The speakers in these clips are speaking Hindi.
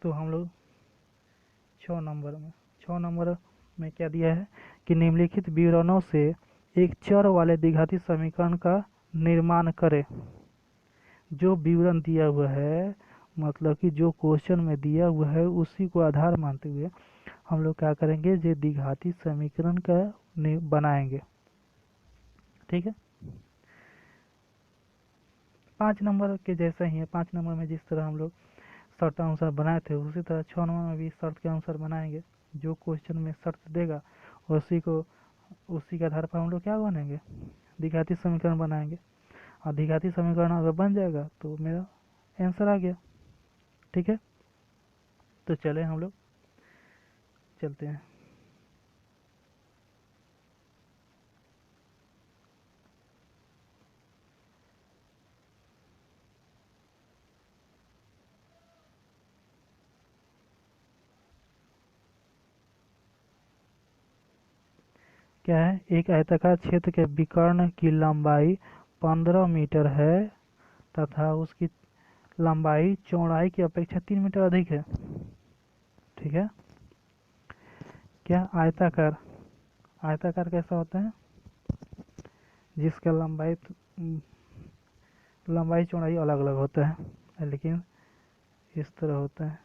तो हम लोग 6 नंबर में क्या दिया है कि निम्नलिखित विवरणों से एक चर वाले द्विघाती समीकरण का निर्माण करें। जो विवरण दिया हुआ है, मतलब कि जो क्वेश्चन में दिया हुआ है उसी को आधार मानते हुए हम लोग क्या करेंगे, जो द्विघाती समीकरण का बनाएंगे। ठीक है, 5 नंबर के जैसा ही है। 5 नंबर में जिस तरह हम लोग शर्त अनुसार बनाए थे उसी तरह 6 नंबर में भी शर्त के अनुसार बनाएंगे। जो क्वेश्चन में शर्त देगा उसी के आधार पर हम लोग क्या बनेंगे, द्विघाती समीकरण बनाएंगे। और द्विघाती समीकरण अगर बन जाएगा तो मेरा आंसर आ गया। ठीक है, तो चले हम लोग चलते हैं। क्या है, एक आयताकार क्षेत्र के विकर्ण की लंबाई 15 मीटर है तथा उसकी लंबाई चौड़ाई की अपेक्षा 3 मीटर अधिक है। ठीक है, क्या आयताकार आयताकार कैसा होता है, जिसका लंबाई चौड़ाई अलग अलग होता है, लेकिन इस तरह होता है।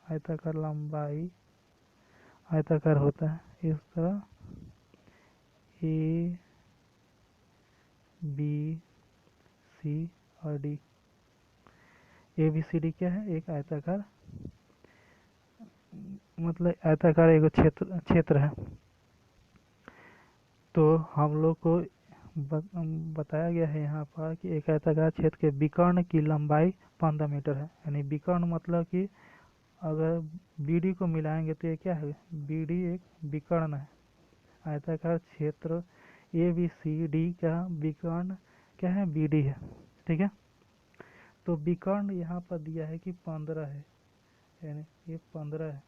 आयताकार लंबाई आयताकार होता है इस तरह, ए बी सी और D. A B C D क्या है, एक आयताकार, मतलब आयताकार एक क्षेत्र है। तो हम लोग को बताया गया है यहाँ पर कि एक आयताकार क्षेत्र के विकर्ण की लंबाई 15 मीटर है। यानी विकर्ण मतलब कि अगर बीडी को मिलाएंगे तो ये क्या है, बीडी एक विकर्ण है। आयताकार क्षेत्र ए बी सी डी का विकर्ण क्या है, बीडी है। ठीक है, तो विकर्ण यहाँ पर दिया है कि 15 है, यानी ये 15 है,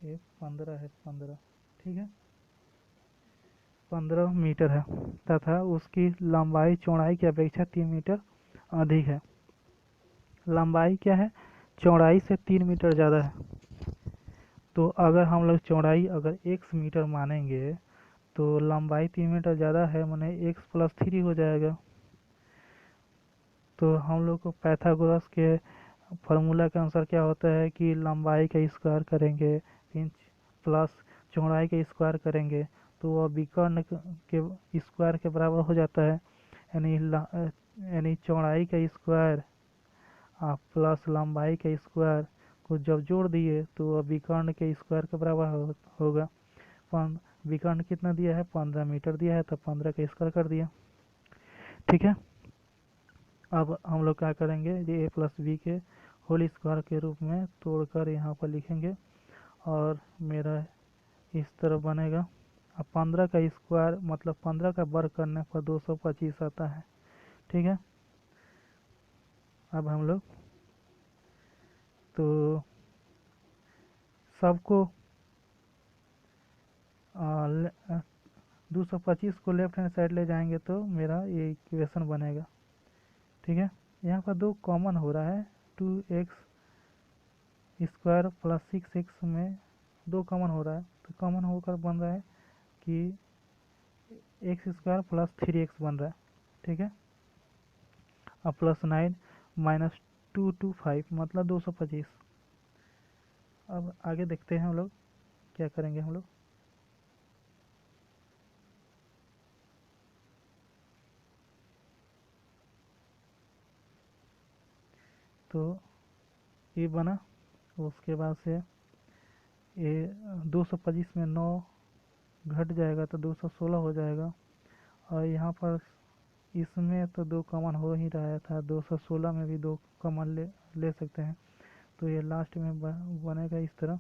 ये 15 है, 15। ठीक है, 15 मीटर है तथा उसकी लंबाई चौड़ाई की अपेक्षा 3 मीटर अधिक है। लंबाई क्या है, चौड़ाई से 3 मीटर ज़्यादा है। तो अगर हम लोग चौड़ाई अगर x मीटर मानेंगे तो लंबाई 3 मीटर ज़्यादा है, माने x+3 हो जाएगा। तो हम लोग को पाइथागोरस के फार्मूला के अनुसार क्या होता है कि लंबाई का स्क्वायर करेंगे इंच प्लस चौड़ाई का स्क्वायर करेंगे तो वह विकर्ण के स्क्वायर के बराबर हो जाता है। यानी चौड़ाई का स्क्वायर प्लस लंबाई का स्क्वायर को जब जोड़ दिए तो वह विकर्ण के स्क्वायर के बराबर होगा। विकर्ण कितना दिया है, 15 मीटर दिया है, तो 15 का स्क्वायर कर दिया। ठीक है, अब हम लोग क्या करेंगे, ये a प्लस बी के होल स्क्वायर के रूप में तोड़कर यहाँ पर लिखेंगे और मेरा इस तरह बनेगा। अब 15 का स्क्वायर मतलब 15 का वर्ग करने पर 225 आता है। ठीक है, अब हम लोग तो सबको 225 को लेफ्ट हैंड साइड ले जाएंगे तो मेरा ये इक्वेशन बनेगा। ठीक है, यहाँ पर 2 कॉमन हो रहा है, 2x स्क्वायर प्लस 6x में 2 कॉमन हो रहा है, तो कॉमन होकर बन रहा है कि x स्क्वायर प्लस 3x बन रहा है। ठीक है, अब प्लस 9 माइनस 225 मतलब 225। अब आगे देखते हैं हम लोग क्या करेंगे। हम लोग तो ये बना, उसके बाद से ये 225 में 9 घट जाएगा तो 216 हो जाएगा। और यहाँ पर इसमें तो 2 कॉमन हो ही रहा था, 216 में भी 2 कॉमन ले सकते हैं। तो ये लास्ट में बनेगा इस तरह,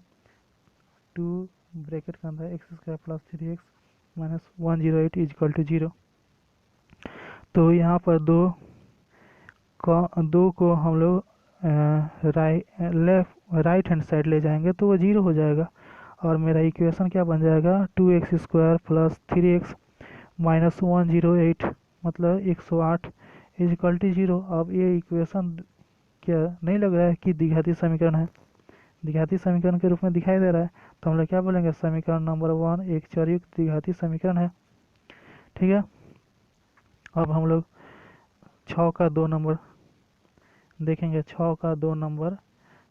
2 ब्रैकेट के अंदर X square plus 3x minus 108 is equal to 0। तो यहाँ पर दो को हम लोग राइट हैंड साइड ले जाएंगे तो वो 0 हो जाएगा और मेरा इक्वेशन क्या बन जाएगा, 2x square plus 3x minus 108 मतलब 108 इजकल टू 0। अब ये इक्वेशन क्या नहीं लग रहा है कि द्विघाती समीकरण है? द्विघाती समीकरण के रूप में दिखाई दे रहा है, तो हम लोग क्या बोलेंगे, समीकरण नंबर 1 एक चरयुक्त द्विघाती समीकरण है। ठीक है, अब हम लोग 6 का 2 नंबर देखेंगे, 6 का 2 नंबर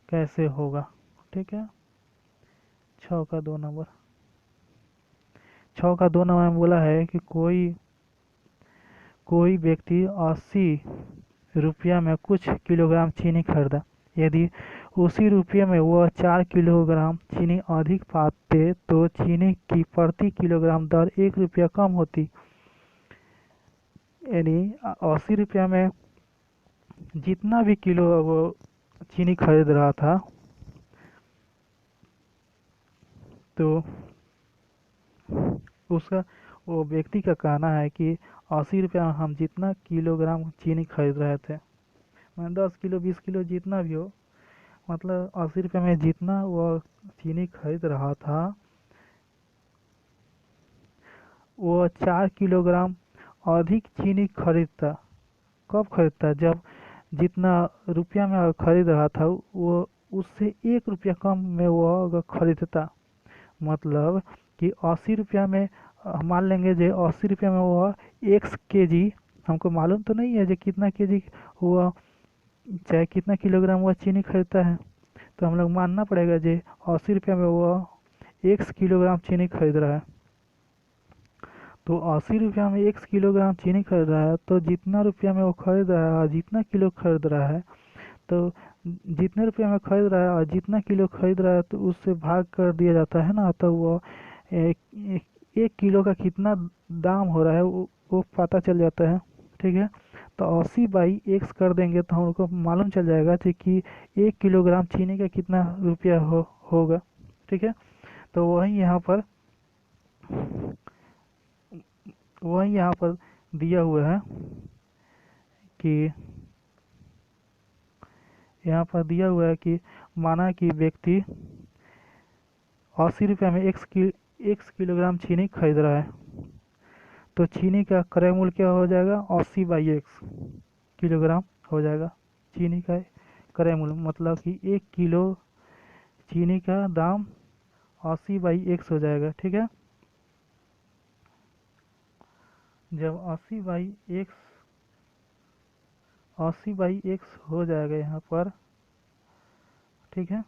कैसे होगा। ठीक है, 6 का 2 नंबर, 6 का 2 नंबर में बोला है कि कोई व्यक्ति 80 रुपया में कुछ किलोग्राम चीनी खरीदा। यदि उसी रुपये में वह 4 किलोग्राम चीनी अधिक पाते तो चीनी की प्रति किलोग्राम दर 1 रुपया कम होती। यानी 80 रुपया में जितना भी किलो वो चीनी खरीद रहा था, तो उसका वो व्यक्ति का कहना है कि 80 रुपया में हम जितना किलोग्राम चीनी खरीद रहे थे, मैं 10 किलो 20 किलो जितना भी हो, मतलब 80 रुपये में जितना वो चीनी खरीद रहा था, वो 4 किलोग्राम अधिक चीनी खरीदता। कब खरीदता? जब जितना रुपया में खरीद रहा था वो उससे 1 रुपया कम में वो अगर खरीदता, मतलब कि 80 रुपया में, मान लेंगे जो 80 रुपया में वो 1 kg, हमको मालूम तो नहीं है जो कितना केजी हुआ, चाहे कितना किलोग्राम हुआ चीनी खरीदता है, तो हम लोग मानना पड़ेगा जो 80 रुपया में वो 1 किलोग्राम चीनी खरीद रहा है। तो 80 रुपया में 1 किलोग्राम चीनी खरीद रहा है, तो जितना रुपया में वो खरीद रहा है, जितना किलो खरीद रहा है, तो जितने रुपये में खरीद रहा है और जितना किलो खरीद रहा है तो उससे भाग कर दिया जाता है ना, तो वो एक किलो का कितना दाम हो रहा है वो पता चल जाता है। ठीक है, तो 80/x कर देंगे तो हमको मालूम चल जाएगा कि 1 किलोग्राम चीनी का कितना रुपया होगा। ठीक है, तो वही यहाँ पर दिया हुआ है कि माना कि व्यक्ति 80 रुपया में 1 किलोग्राम चीनी खरीद रहा है, तो चीनी का क्रय मूल्य क्या हो जाएगा, 80/x किलोग्राम हो जाएगा। चीनी का क्रय मूल्य मतलब कि 1 किलो चीनी का दाम 80/x हो जाएगा। ठीक है, जब 80/x हो जाएगा यहाँ पर, ठीक है,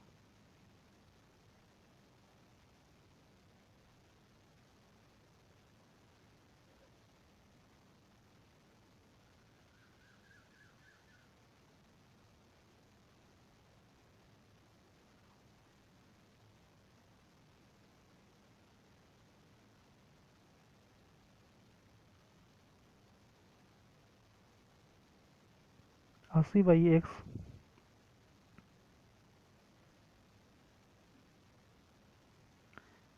अस्सी बाई एक्स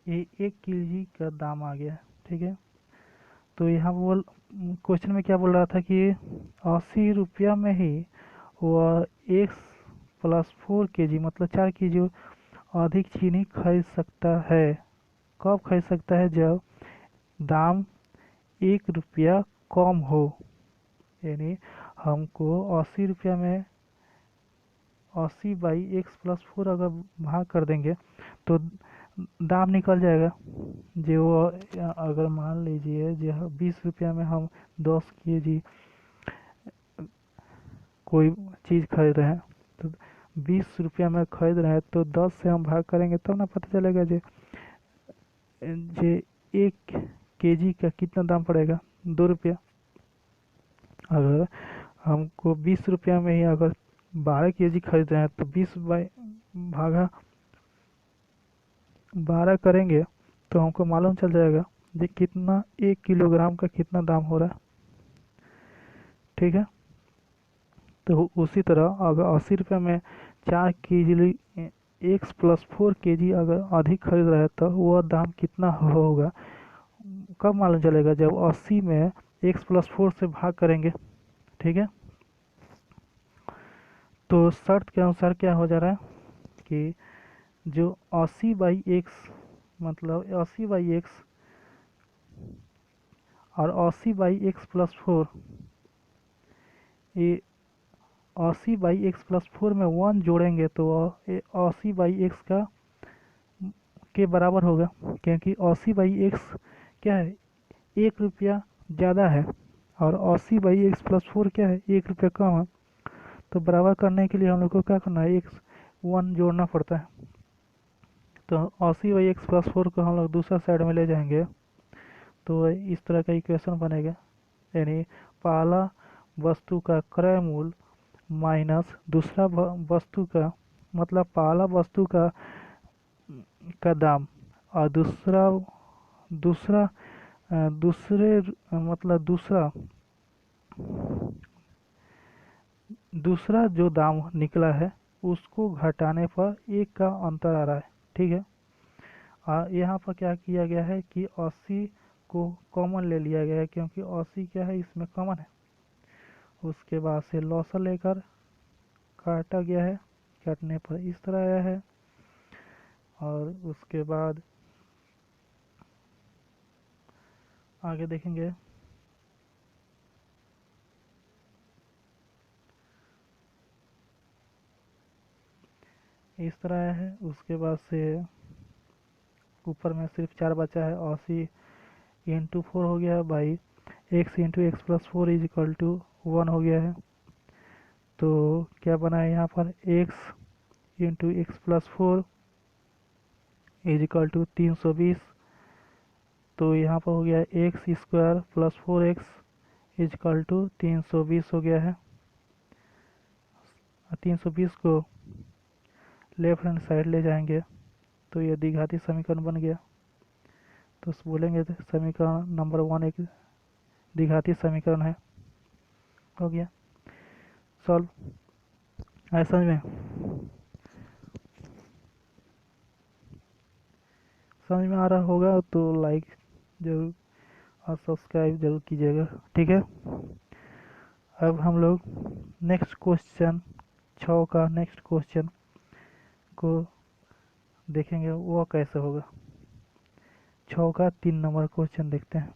ये 1 kg का दाम आ गया। ठीक है, तो यहाँ क्वेश्चन में क्या बोल रहा था कि 80 रुपया में ही वह x+4 kg मतलब 4 kg अधिक चीनी खरीद सकता है। कब खरीद सकता है? जब दाम 1 रुपया कम हो। यानी हमको 80 रुपया में 80/x+4 अगर भाग कर देंगे तो दाम निकल जाएगा। जो अगर मान लीजिए जो 20 रुपया में हम 10 kg कोई चीज़ खरीद रहे हैं, तो 20 रुपया में खरीद रहे हैं, तो 10 से हम भाग करेंगे तब ना पता चलेगा जो 1 kg का कितना दाम पड़ेगा, 2 रुपया। अगर हमको 20 रुपया में ही अगर 12 kg खरीद रहे हैं तो 20/12 करेंगे तो हमको मालूम चल जाएगा ये कितना 1 किलोग्राम का कितना दाम हो रहा है। ठीक है, तो उसी तरह अगर 80 रुपये में 4 kg x+4 kg अगर अधिक खरीद रहा है तो वह दाम कितना होगा, कब मालूम चलेगा? जब 80 में x+4 से भाग करेंगे। ठीक है, तो शर्त के अनुसार क्या हो जा रहा है कि जो 80/x मतलब 80/x और 80/x+4 ये 80/x+4 में 1 जोड़ेंगे तो 80/x का के बराबर होगा, क्योंकि 80/x क्या है, 1 रुपया ज़्यादा है, और 80/x+4 क्या है, 1 रुपया कम है। तो बराबर करने के लिए हम लोग को क्या करना है, एक 1 जोड़ना पड़ता है। तो 80/x+4 को हम लोग दूसरा साइड में ले जाएंगे तो इस तरह का इक्वेशन बनेगा, यानी पहला वस्तु का क्रय मूल्य माइनस दूसरा वस्तु का, मतलब पहला वस्तु का दाम, और दूसरा दूसरा दूसरे मतलब दूसरा जो दाम निकला है उसको घटाने पर एक का अंतर आ रहा है। ठीक है, यहाँ पर क्या किया गया है कि 80 को कॉमन ले लिया गया है, क्योंकि 80 क्या है, इसमें कॉमन है। उसके बाद से लॉसर लेकर काटा गया है, काटने पर इस तरह आया है। और उसके बाद आगे देखेंगे, इस तरह आया है। उसके बाद से ऊपर में सिर्फ 4 बचा है, 80 × 4 हो गया है by x × x+4 is equal to 1 हो गया है। तो क्या बना है यहाँ पर, x × x+4 is equal to 320। तो यहाँ पर हो गया है x² + 4x is equal to 320 हो गया है। 320 को लेफ्ट हैंड साइड ले जाएंगे तो ये द्विघाती समीकरण बन गया। तो बोलेंगे समीकरण नंबर 1 एक द्विघाती समीकरण है। हो गया सॉल्व। आया समझ में? समझ में आ रहा होगा तो लाइक जरूर और सब्सक्राइब जरूर कीजिएगा। ठीक है, अब हम लोग नेक्स्ट क्वेश्चन 6 का नेक्स्ट क्वेश्चन को देखेंगे वो कैसे होगा। 6 का 3 नंबर क्वेश्चन देखते हैं।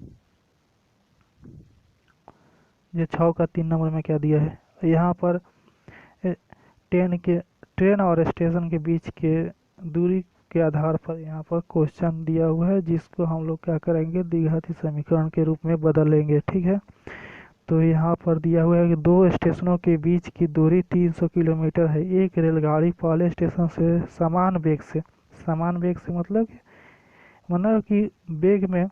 ये 6 का 3 नंबर में क्या दिया है, यहाँ पर ट्रेन और स्टेशन के बीच के दूरी के आधार पर यहाँ पर क्वेश्चन दिया हुआ है, जिसको हम लोग क्या करेंगे, द्विघाती समीकरण के रूप में बदलेंगे। ठीक है, तो यहाँ पर दिया हुआ है कि 2 स्टेशनों के बीच की दूरी 300 किलोमीटर है। एक रेलगाड़ी पहले स्टेशन से समान वेग से मतलब कि वेग में,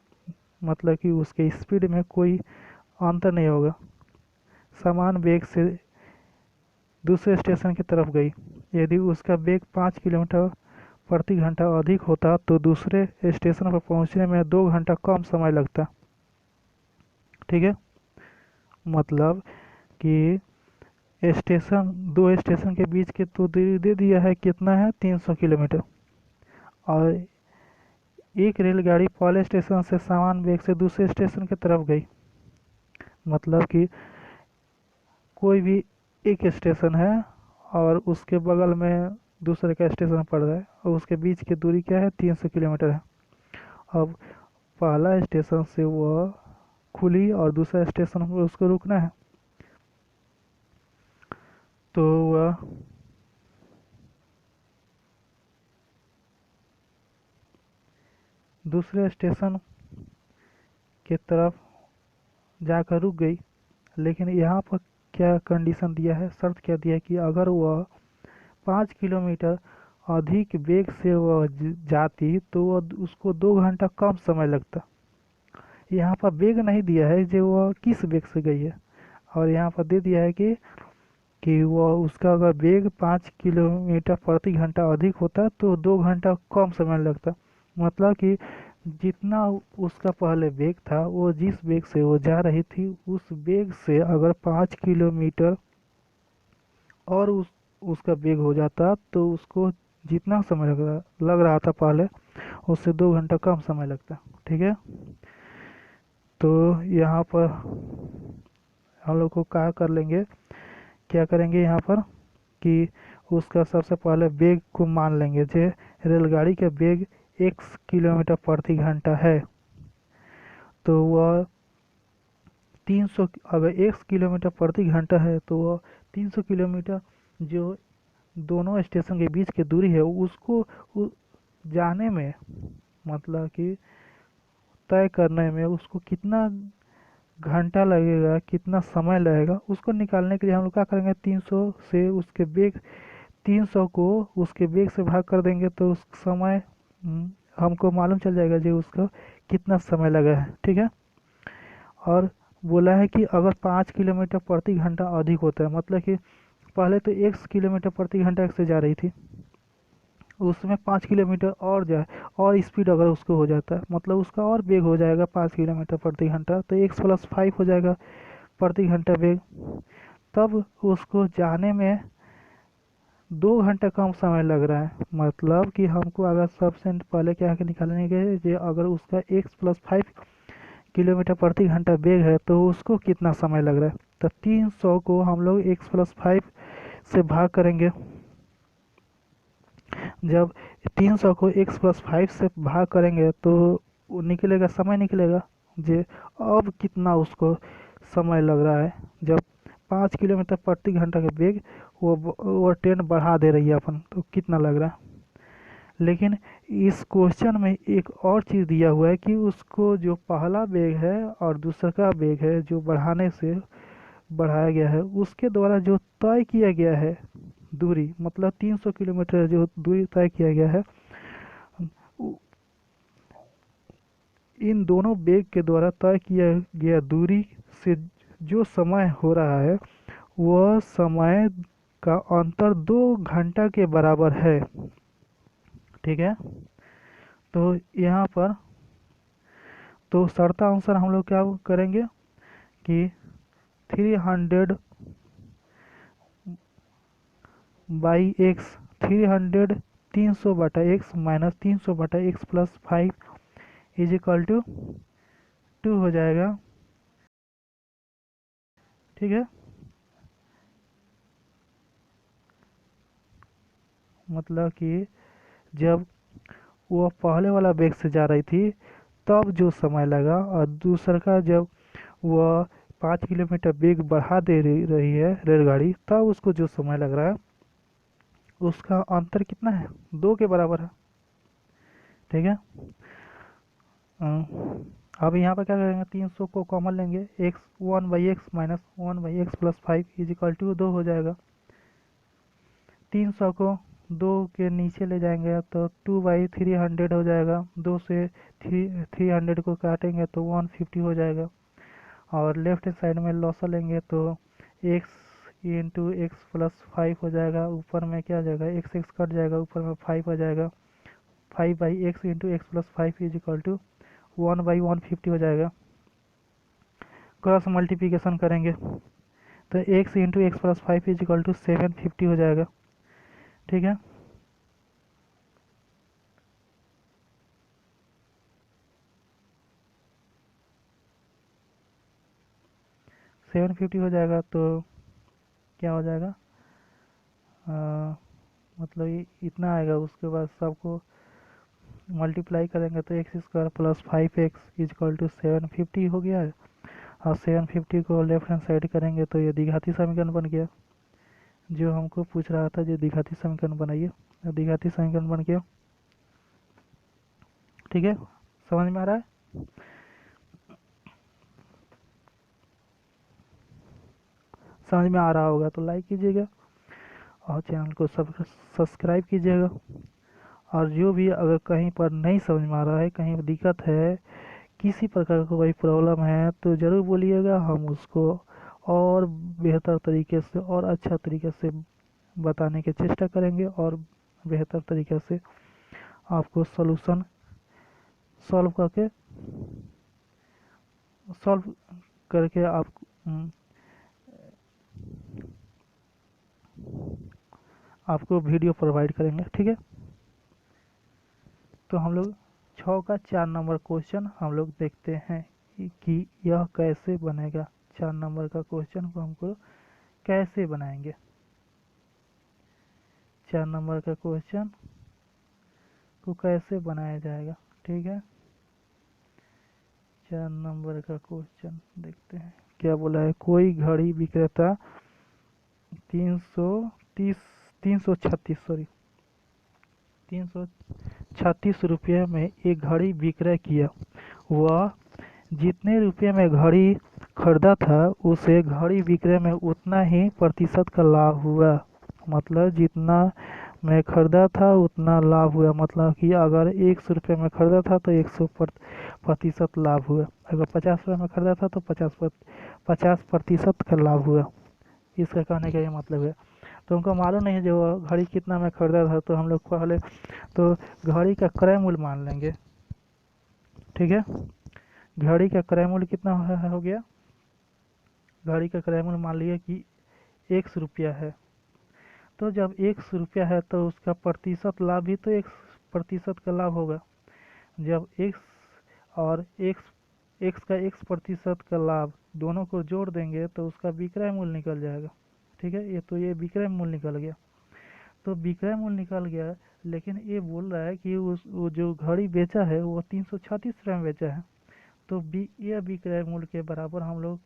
मतलब कि उसके स्पीड में कोई अंतर नहीं होगा, समान वेग से दूसरे स्टेशन की तरफ गई। यदि उसका वेग 5 किलोमीटर प्रति घंटा अधिक होता तो दूसरे स्टेशन पर पहुंचने में 2 घंटा कम समय लगता। ठीक है, मतलब कि दो स्टेशन के बीच की तो दूरी दे दिया है, कितना है, 300 किलोमीटर। और एक रेलगाड़ी पहले स्टेशन से समान वेग से दूसरे स्टेशन की तरफ गई, मतलब कि कोई भी एक स्टेशन है और उसके बगल में दूसरे का स्टेशन पड़ रहा है और उसके बीच की दूरी क्या है, 300 किलोमीटर है। अब पहला स्टेशन से वह खुली और दूसरा स्टेशन पर उसको रुकना है, तो वह दूसरे स्टेशन के तरफ जाकर रुक गई। लेकिन यहाँ पर क्या कंडीशन दिया है, शर्त क्या दिया है कि अगर वह 5 किलोमीटर अधिक वेग से वह जाती तो वह उसको 2 घंटा कम समय लगता। यहाँ पर वेग नहीं दिया है जो वह किस वेग से गई है, और यहाँ पर दे दिया है कि वह उसका अगर वेग 5 किलोमीटर प्रति घंटा अधिक होता तो 2 घंटा कम समय लगता। मतलब कि जितना उसका पहले वेग था, वो जिस वेग से वो जा रही थी उस वेग से अगर 5 किलोमीटर और उसका वेग हो जाता तो उसको जितना समय लग रहा था पहले, उससे 2 घंटा कम समय लगता। ठीक है, तो यहाँ पर हम लोग को क्या करेंगे यहाँ पर कि उसका सबसे पहले वेग को मान लेंगे। जे रेलगाड़ी का वेग x किलोमीटर प्रति घंटा है, तो वह 300, अगर x किलोमीटर प्रति घंटा है तो वह 300 किलोमीटर जो दोनों स्टेशन के बीच की दूरी है उसको जाने में, मतलब कि तय करने में उसको कितना घंटा लगेगा, कितना समय लगेगा, उसको निकालने के लिए हम लोग क्या करेंगे, 300 से उसके वेग 300 को उसके वेग से भाग कर देंगे तो उस समय हमको मालूम चल जाएगा जी उसको कितना समय लगा है। ठीक है। और बोला है कि अगर 5 किलोमीटर प्रति घंटा अधिक होता है, मतलब कि पहले तो 1 किलोमीटर प्रति घंटा से जा रही थी, उसमें 5 किलोमीटर और जाए और स्पीड अगर उसको हो जाता है, मतलब उसका और वेग हो जाएगा 5 किलोमीटर प्रति घंटा, तो 1 + 5 हो जाएगा प्रति घंटा वेग। तब उसको जाने में 2 घंटा कम समय लग रहा है। मतलब कि हमको अगर सबसे पहले क्या है निकालने के, जो अगर उसका 1 + 5 किलोमीटर प्रति घंटा वेग है तो उसको कितना समय लग रहा है, तो 300 को हम लोग 1 + 5 से भाग करेंगे। जब 300 को 1 + 5 से भाग करेंगे तो वो निकलेगा, समय निकलेगा जे अब कितना उसको समय लग रहा है। जब 5 किलोमीटर प्रति घंटा के वेग वो ट्रेन बढ़ा दे रही है अपन, तो कितना लग रहा है। लेकिन इस क्वेश्चन में एक और चीज़ दिया हुआ है कि उसको जो पहला वेग है और दूसरा का वेग है जो बढ़ाने से बढ़ाया गया है उसके द्वारा जो तय किया गया है दूरी, मतलब 300 किलोमीटर जो दूरी तय किया गया है, इन दोनों वेग के द्वारा तय किया गया दूरी से जो समय हो रहा है वह समय का अंतर 2 घंटा के बराबर है। ठीक है। तो यहाँ पर तो शर्तानुसार हम लोग क्या करेंगे कि 300 by X, 300 300/x minus 300/x + 5 is equal to 2 हो जाएगा। ठीक है। मतलब कि जब वो पहले वाला वेग से जा रही थी तब जो समय लगा और दूसरा का जब वह 5 किलोमीटर वेग बढ़ा दे रही है रेलगाड़ी, तब उसको जो समय लग रहा है उसका अंतर कितना है, 2 के बराबर है। ठीक है। अब यहाँ पर क्या करेंगे, 300 को कॉमन लेंगे, X 1/x minus 1/x + 5 is equal to 2 हो जाएगा। 300 को 2 के नीचे ले जाएंगे तो 2/300 हो जाएगा। 2 से 300 को काटेंगे तो 150 हो जाएगा। और लेफ्ट हैंड साइड में लॉसा लेंगे तो x × x + 5 हो जाएगा। ऊपर में क्या आ जाएगा, x कट जाएगा, ऊपर में 5 आ जाएगा। 5/x × x + 5 is equal to 1/150 हो जाएगा। क्रॉस मल्टीप्लिकेशन करेंगे तो x × x + 5 is equal to 750 हो जाएगा। ठीक है। 750 हो जाएगा तो क्या हो जाएगा, मतलब इतना आएगा। उसके बाद सबको मल्टीप्लाई करेंगे तो x² + 5x is equal to 750 हो गया है। और 750 को लेफ्ट हैंड साइड करेंगे तो ये द्विघाती समीकरण बन गया, जो हमको पूछ रहा था, जो द्विघाती समीकरण बनाइए। द्विघाती समीकरण बन गया। ठीक है। समझ में आ रहा है। समझ में आ रहा होगा तो लाइक कीजिएगा और चैनल को सब्सक्राइब कीजिएगा। और जो भी अगर कहीं पर नहीं समझ में आ रहा है, कहीं दिक्कत है, किसी प्रकार का कोई प्रॉब्लम है तो ज़रूर बोलिएगा, हम उसको और बेहतर तरीके से और अच्छा तरीके से बताने की चेष्टा करेंगे और बेहतर तरीके से आपको सॉल्यूशन सॉल्व करके सॉल्व करके आपको वीडियो प्रोवाइड करेंगे। ठीक है। तो हम लोग 6 का 4 नंबर क्वेश्चन हम लोग देखते हैं कि यह कैसे बनेगा। 4 नंबर का क्वेश्चन को हमको कैसे बनाएंगे। 4 नंबर का क्वेश्चन को कैसे बनाया जाएगा। ठीक है। 4 नंबर का क्वेश्चन देखते हैं क्या बोला है। कोई घड़ी विक्रेता 330 336 सॉरी 336 रुपये में एक घड़ी विक्रय किया। वह जितने रुपये में घड़ी खरीदा था उसे घड़ी विक्रय में उतना ही प्रतिशत का लाभ हुआ। मतलब जितना मैं खरीदा था उतना लाभ हुआ। मतलब कि अगर 100 रुपये में खरीदा था तो 100% लाभ हुआ। अगर 50 रुपये में खरीदा था तो 50% का लाभ हुआ। इसका कहने का ये मतलब है। तो हमको मालूम नहीं है जो घड़ी कितना में खरीदा था, तो हम लोग पहले तो घड़ी का क्रय मूल्य मान लेंगे। ठीक है, घड़ी का क्रय मूल्य कितना हो गया? घड़ी का क्रय मूल्य मान लिया कि 100 रुपया है। तो जब 100 रुपया है तो उसका प्रतिशत लाभ भी तो 1% का लाभ होगा। जब x और x का 1% का लाभ दोनों को जोड़ देंगे तो उसका विक्रय मूल्य निकल जाएगा। ठीक है, ये विक्रय मूल्य निकल गया। तो विक्रय मूल्य निकल गया, लेकिन ये बोल रहा है कि वो जो घड़ी बेचा है वो 336 रुपये में बेचा है। तो ये विक्रय मूल्य के बराबर हम लोग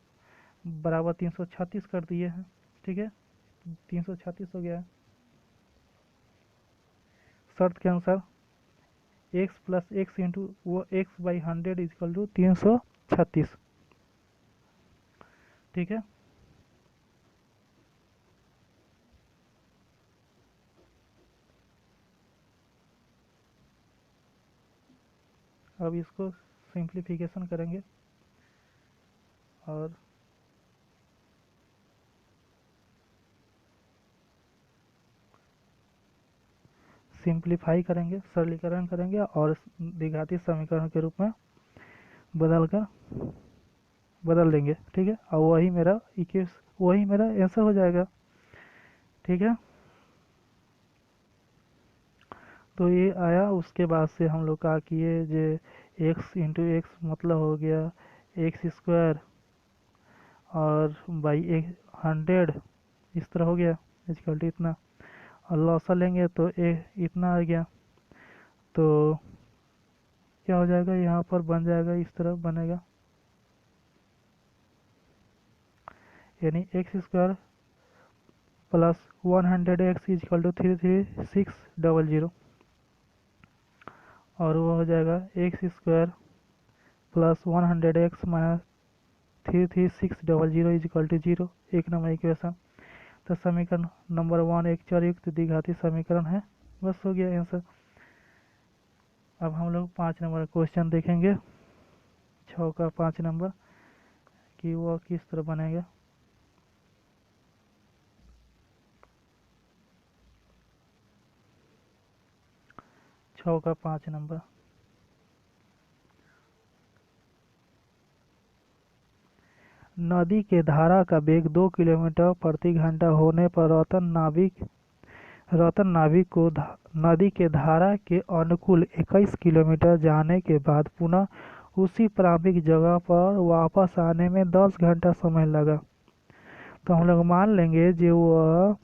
बराबर 336 कर दिए हैं। ठीक है, 336 हो गया है। शर्त के अनुसार x प्लस एक्स इंटू वो x बाई 100 इजकल टू 336। ठीक है, अब इसको सिंप्लीफिकेशन करेंगे और सिंप्लीफाई करेंगे, सरलीकरण करेंगे और द्विघाती समीकरण के रूप में बदल देंगे। ठीक है, और वही मेरा आंसर हो जाएगा। ठीक है, तो ये आया। उसके बाद से हम लोग क्या किए, जे x इंटू एक्स मतलब हो गया एक्स स्क्वायर और बाई 100 इस तरह हो गया इजकल टू इतना, और लॉसा लेंगे तो इतना आ गया। तो क्या हो जाएगा, यहाँ पर बन जाएगा, इस तरह बनेगा, यानी X square plus 100x is equal to 33600, और वो हो जाएगा X square plus 100x minus 33600 is equal to 0। एक नंबर इक्वेशन। तो समीकरण नंबर 1 एक चर युक्त द्विघाती समीकरण है। बस हो गया आंसर। अब हम लोग 5 नंबर क्वेश्चन देखेंगे, 6 का 5 नंबर, कि वो किस तरह बनेगा। 6 का 5 नंबर, नदी के धारा का वेग 2 किलोमीटर प्रति घंटा होने पर रतन नाविक को नदी के धारा के अनुकूल 21 किलोमीटर जाने के बाद पुनः उसी प्रारंभिक जगह पर वापस आने में 10 घंटा समय लगा। तो हम लोग मान लेंगे जो वह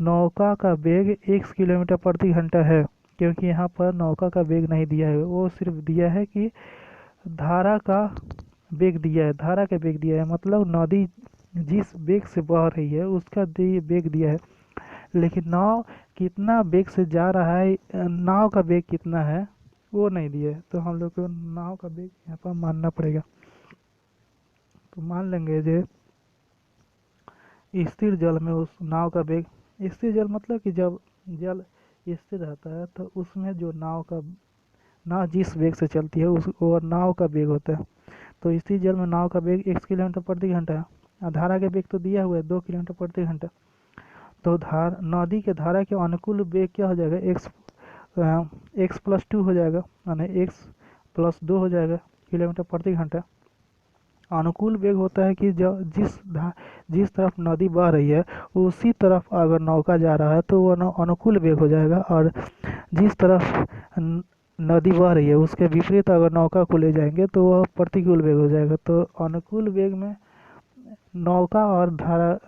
नौका का वेग 1 किलोमीटर प्रति घंटा है, क्योंकि यहाँ पर नौका का वेग नहीं दिया है, वो सिर्फ दिया है कि धारा का वेग दिया है। धारा का वेग दिया है मतलब नदी जिस वेग से बह रही है उसका वेग दिया है, लेकिन नाव कितना वेग से जा रहा है, नाव का वेग कितना है वो नहीं दिया है। तो हम लोग को नाव का वेग यहाँ पर मानना पड़ेगा। तो मान लेंगे जो स्थिर जल में उस नाव का वेग, स्थिर जल मतलब कि जब जल स्थिर रहता है तो उसमें जो नाव जिस वेग से चलती है उस वो नाव का वेग होता है। तो स्थिर जल में नाव का वेग 1 किलोमीटर प्रति घंटा है, और धारा का वेग तो दिया हुआ है 2 किलोमीटर प्रति घंटा। तो नदी के धारा के अनुकूल वेग क्या हो जाएगा, एक्स प्लस 2 हो जाएगा, यानी एक्स प्लस 2 हो जाएगा किलोमीटर प्रति घंटा। अनुकूल वेग होता है कि जिस तरफ नदी बह रही है उसी तरफ अगर नौका जा रहा है तो वह अनुकूल वेग हो जाएगा, और जिस तरफ नदी बह रही है उसके विपरीत अगर नौका को ले जाएंगे तो वह प्रतिकूल वेग हो जाएगा। तो अनुकूल वेग में नौका और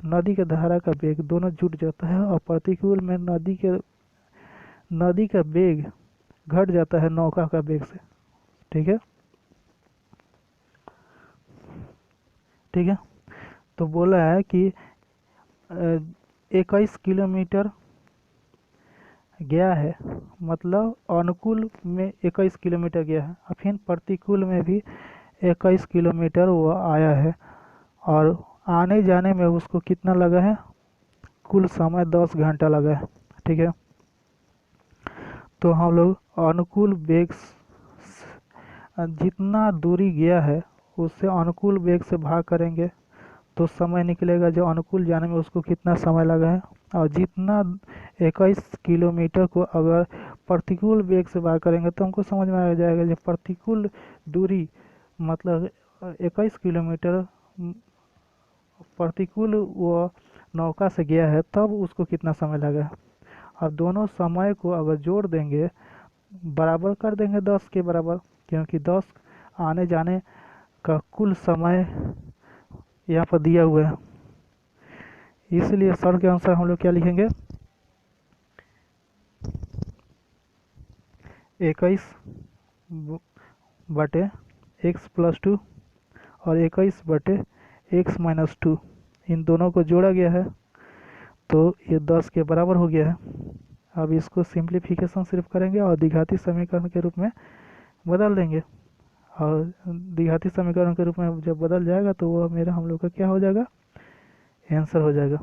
नदी के धारा का वेग दोनों जुट जाता है, और प्रतिकूल में नदी का वेग घट जाता है नौका का वेग से। ठीक है, ठीक है। तो बोला है कि 21 किलोमीटर गया है, मतलब अनुकूल में 21 किलोमीटर गया है, और फिर प्रतिकूल में भी 21 किलोमीटर वो आया है, और आने जाने में उसको कितना लगा है, कुल समय 10 घंटा लगा है। ठीक है, तो हम लोग अनुकूल वेग जितना दूरी गया है उससे अनुकूल वेग से भाग करेंगे तो समय निकलेगा जो अनुकूल जाने में उसको कितना समय लगा है, और जितना 21 किलोमीटर को अगर प्रतिकूल वेग से भाग करेंगे तो हमको समझ में आ जाएगा जो प्रतिकूल दूरी मतलब 21 किलोमीटर प्रतिकूल वो नौका से गया है तब उसको कितना समय लगा है। अब दोनों समय को अगर जोड़ देंगे, बराबर कर देंगे 10 के बराबर, क्योंकि 10 आने जाने का कुल समय यहाँ पर दिया हुआ है, इसलिए सर के अनुसार हम लोग क्या लिखेंगे, 21/x+2 और 21/x-2 इन दोनों को जोड़ा गया है तो ये 10 के बराबर हो गया है। अब इसको सिंप्लीफिकेशन सिर्फ करेंगे और द्विघाती समीकरण के रूप में बदल देंगे, और द्विघाती समीकरण के रूप में जब बदल जाएगा तो वो मेरा हम लोग का क्या हो जाएगा, आंसर हो जाएगा।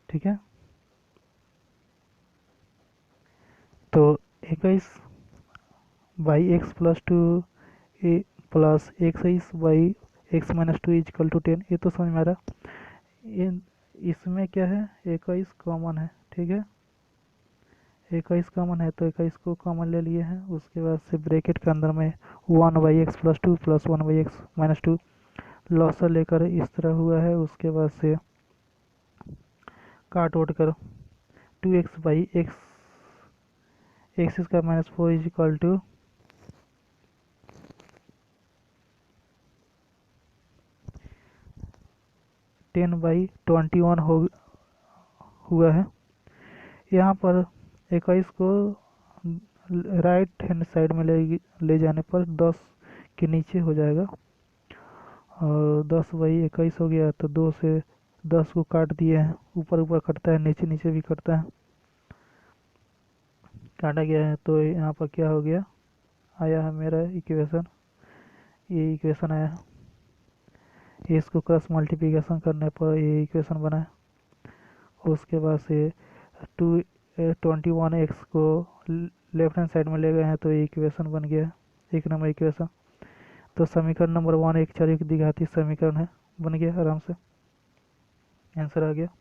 ठीक है, तो 21/x+2 प्लस 21/x-2 = 10, ये तो समझ में आ रहा। इसमें क्या है, 21 कॉमन है। ठीक है, 21 कॉमन है तो 21 को कॉमन ले लिए हैं, उसके बाद से ब्रैकेट के अंदर में 1/x+2 प्लस 1/x-2 लॉसर लेकर इस तरह हुआ है, उसके बाद से काट ओट कर 2x/x² -4 = 10/21 हुआ है। यहाँ पर 21 को राइट हैंड साइड में ले जाने पर 10 के नीचे हो जाएगा, और 10/21 हो गया तो 2 से 10 को काट दिए हैं, ऊपर ऊपर कटता है, नीचे नीचे भी कटता है, काटा गया है, तो यहाँ पर क्या हो गया, आया है मेरा इक्वेशन, ये इक्वेशन आया है, इसको क्रॉस मल्टीप्लिकेशन करने पर ये इक्वेशन बना है। उसके बाद से 21x को लेफ्ट हैंड साइड में ले गए हैं तो ये इक्वेशन बन गया, 1 नंबर इक्वेशन। तो समीकरण नंबर 1 एक चर एक द्विघाती समीकरण है, बन गया आराम से, आंसर आ गया।